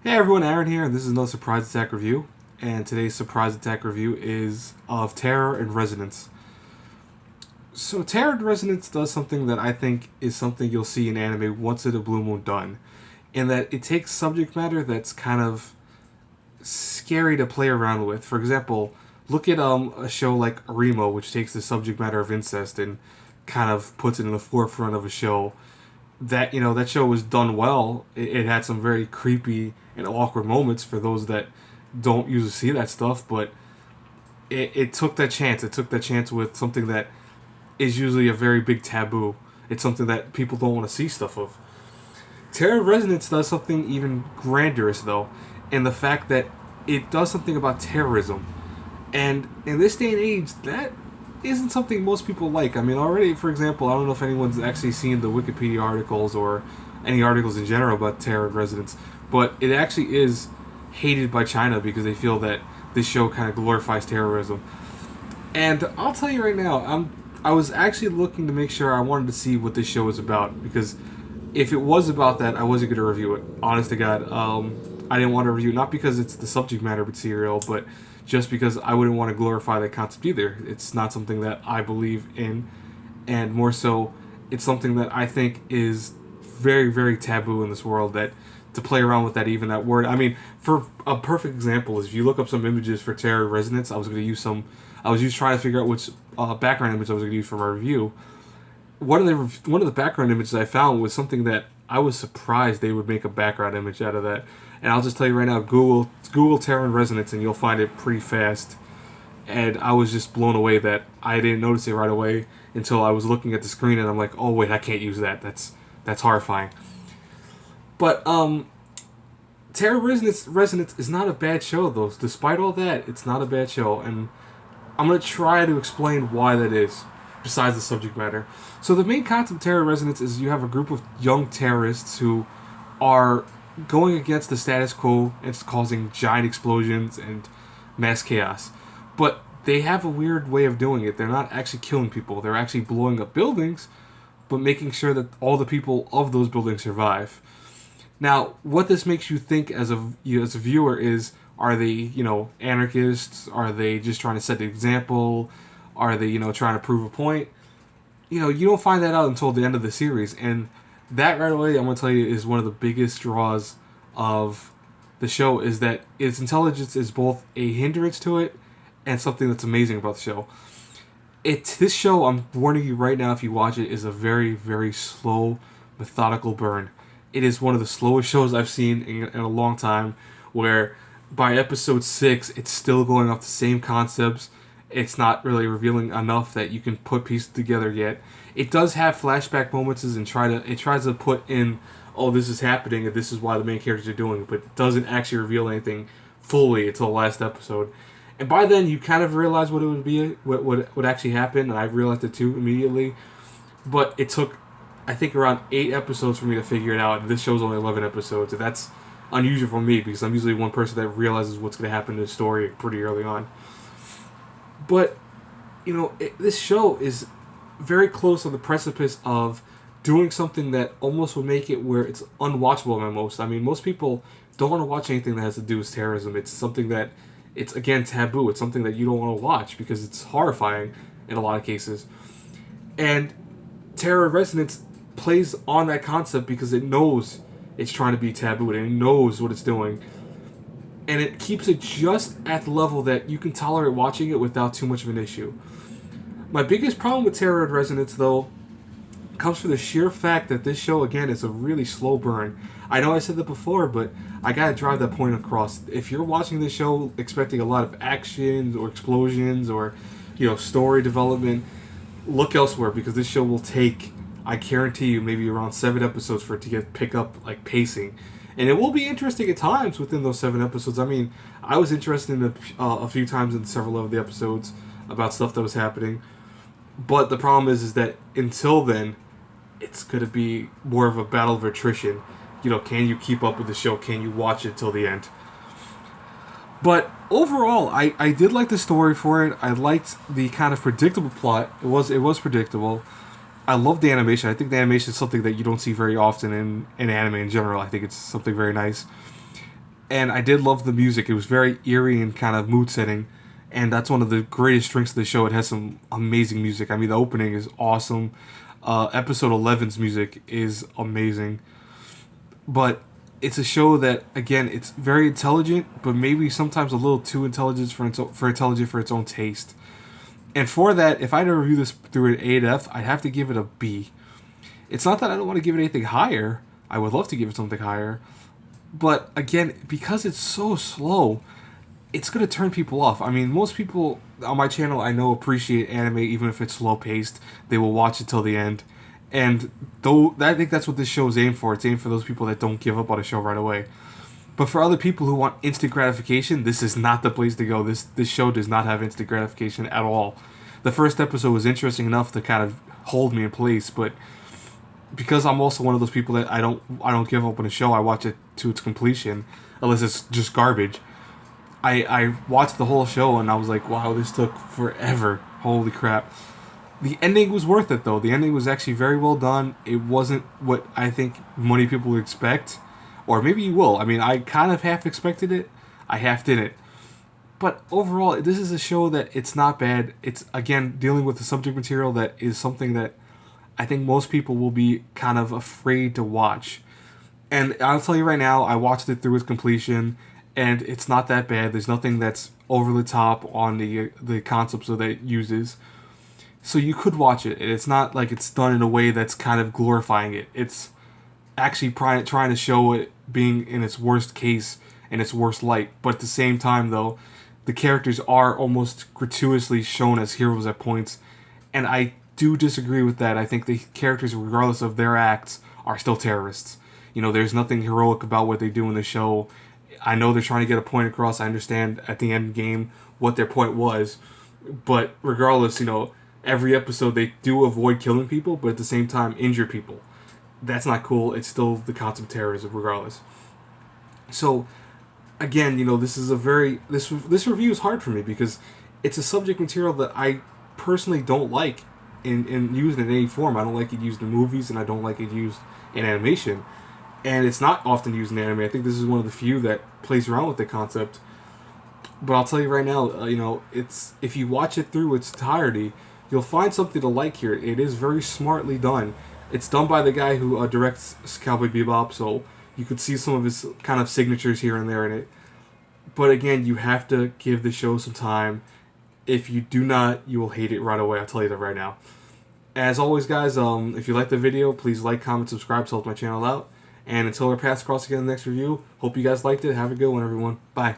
Hey everyone, Aaron here, and this is another Surprise Attack review. And today's Surprise Attack review is of Terror and Resonance. So, Terror and Resonance does something that I think is something you'll see in anime once in a blue moon done. In that it takes subject matter that's kind of scary to play around with. For example, look at a show like Arimo, which takes the subject matter of incest and kind of puts it in the forefront of a show that show was done well. It had some very creepy and awkward moments for those that don't usually see that stuff, but it took that chance. It took that chance with something that is usually a very big taboo. It's something that people don't want to see stuff of. Terror Resonance does something even grandiose, though, in the fact that it does something about terrorism. And in this day and age, that isn't something most people like. I mean, already, for example, I don't know if anyone's actually seen the Wikipedia articles or any articles in general about Terror Residents, but it actually is hated by China because they feel that this show kind of glorifies terrorism. And I'll tell you right now, I was actually looking to make sure I wanted to see what this show is about because if it was about that, I wasn't going to review it. Honest to God, I didn't want to review it, not because it's the subject matter material, but just because I wouldn't want to glorify that concept either. It's not something that I believe in, and more so, it's something that I think is very, very taboo in this world. That to play around with that, even that word. I mean, for a perfect example is if you look up some images for Terror Resonance, I was going to use some. I was just trying to figure out which background image I was going to use for my review. One of the background images I found was something that I was surprised they would make a background image out of that. And I'll just tell you right now, Google Terror and Resonance, and you'll find it pretty fast. And I was just blown away that I didn't notice it right away until I was looking at the screen, and I'm like, oh wait, I can't use that. That's horrifying. But Terror Resonance is not a bad show though. Despite all that, it's not a bad show, and I'm gonna try to explain why that is. Besides the subject matter, so the main concept of Terror Resonance is you have a group of young terrorists who are going against the status quo. It's causing giant explosions and mass chaos, but they have a weird way of doing it. They're not actually killing people. They're actually blowing up buildings, but making sure that all the people of those buildings survive. Now, what this makes you think as a viewer is: are they anarchists? Are they just trying to set the example? Are they trying to prove a point? You don't find that out until the end of the series, and that right away, I'm gonna tell you, is one of the biggest draws of the show. Is that its intelligence is both a hindrance to it and something that's amazing about the show. This show, I'm warning you right now, if you watch it, is a very, very slow, methodical burn. It is one of the slowest shows I've seen in a long time, where by episode 6, it's still going off the same concepts. It's not really revealing enough that you can put pieces together yet. It does have flashback moments and it tries to put in, oh, this is happening and this is why the main characters are doing it, but it doesn't actually reveal anything fully until the last episode. And by then you kind of realize what it would be, what would actually happen, and I realized it too immediately. But it took, I think, around 8 episodes for me to figure it out, and this show's only 11 episodes, and that's unusual for me because I'm usually one person that realizes what's going to happen in the story pretty early on. But, this show is very close on the precipice of doing something that almost would make it where it's unwatchable by most. I mean, most people don't want to watch anything that has to do with terrorism. It's something that, it's again taboo. It's something that you don't want to watch because it's horrifying in a lot of cases. And Terror Resonance plays on that concept because it knows it's trying to be taboo and it knows what it's doing. And it keeps it just at the level that you can tolerate watching it without too much of an issue. My biggest problem with Terror Resonance, though, comes from the sheer fact that this show, again, is a really slow burn. I know I said that before, but I gotta drive that point across. If you're watching this show expecting a lot of action or explosions or, story development, look elsewhere because this show will take, I guarantee you, maybe around 7 episodes for it to pick up pacing. And it will be interesting at times within those 7 episodes. I mean, I was interested in a few times in several of the episodes about stuff that was happening. But the problem is that until then, it's going to be more of a battle of attrition. Can you keep up with the show? Can you watch it till the end? But overall, I did like the story for it. I liked the kind of predictable plot. It was predictable. I love the animation. I think the animation is something that you don't see very often in anime in general. I think it's something very nice. And I did love the music. It was very eerie and kind of mood setting. And that's one of the greatest strengths of the show. It has some amazing music. I mean, the opening is awesome. Episode 11's music is amazing. But it's a show that, again, it's very intelligent, but maybe sometimes a little too intelligent for its own taste. And for that, if I had to review this through an A to F, I'd have to give it a B. It's not that I don't want to give it anything higher. I would love to give it something higher. But again, because it's so slow, it's going to turn people off. I mean, most people on my channel I know appreciate anime even if it's slow paced. They will watch it till the end. And though I think that's what this show is aimed for. It's aimed for those people that don't give up on a show right away. But for other people who want instant gratification, this is not the place to go. This show does not have instant gratification at all. The first episode was interesting enough to kind of hold me in place, but because I'm also one of those people that I don't give up on a show. I watch it to its completion, unless it's just garbage. I watched the whole show and I was like, wow, this took forever. Holy crap. The ending was worth it though. The ending was actually very well done. It wasn't what I think many people would expect. Or maybe you will. I mean, I kind of half expected it. I half didn't. But overall, this is a show that it's not bad. It's, again, dealing with the subject material that is something that I think most people will be kind of afraid to watch. And I'll tell you right now, I watched it through its completion, and it's not that bad. There's nothing that's over the top on the concepts that it uses. So you could watch it. It's not like it's done in a way that's kind of glorifying it. It's actually trying to show it being in its worst case and its worst light. But at the same time, though, the characters are almost gratuitously shown as heroes at points. And I do disagree with that. I think the characters, regardless of their acts, are still terrorists. You know, there's nothing heroic about what they do in the show. I know they're trying to get a point across. I understand at the end game what their point was. But regardless, you know, every episode they do avoid killing people, but at the same time injure people. That's not cool. It's still the concept of terrorism regardless. So, again, you know, this is a very... This review is hard for me because it's a subject material that I personally don't like in used in any form. I don't like it used in movies, and I don't like it used in animation. And it's not often used in anime. I think this is one of the few that plays around with the concept. But I'll tell you right now, you know, it's if you watch it through its entirety, you'll find something to like here. It is very smartly done. It's done by the guy who directs Cowboy Bebop, so you could see some of his kind of signatures here and there in it. But again, you have to give the show some time. If you do not, you will hate it right away. I'll tell you that right now. As always, guys, if you like the video, please like, comment, subscribe, so help my channel out. And until our paths cross again in the next review, hope you guys liked it. Have a good one, everyone. Bye.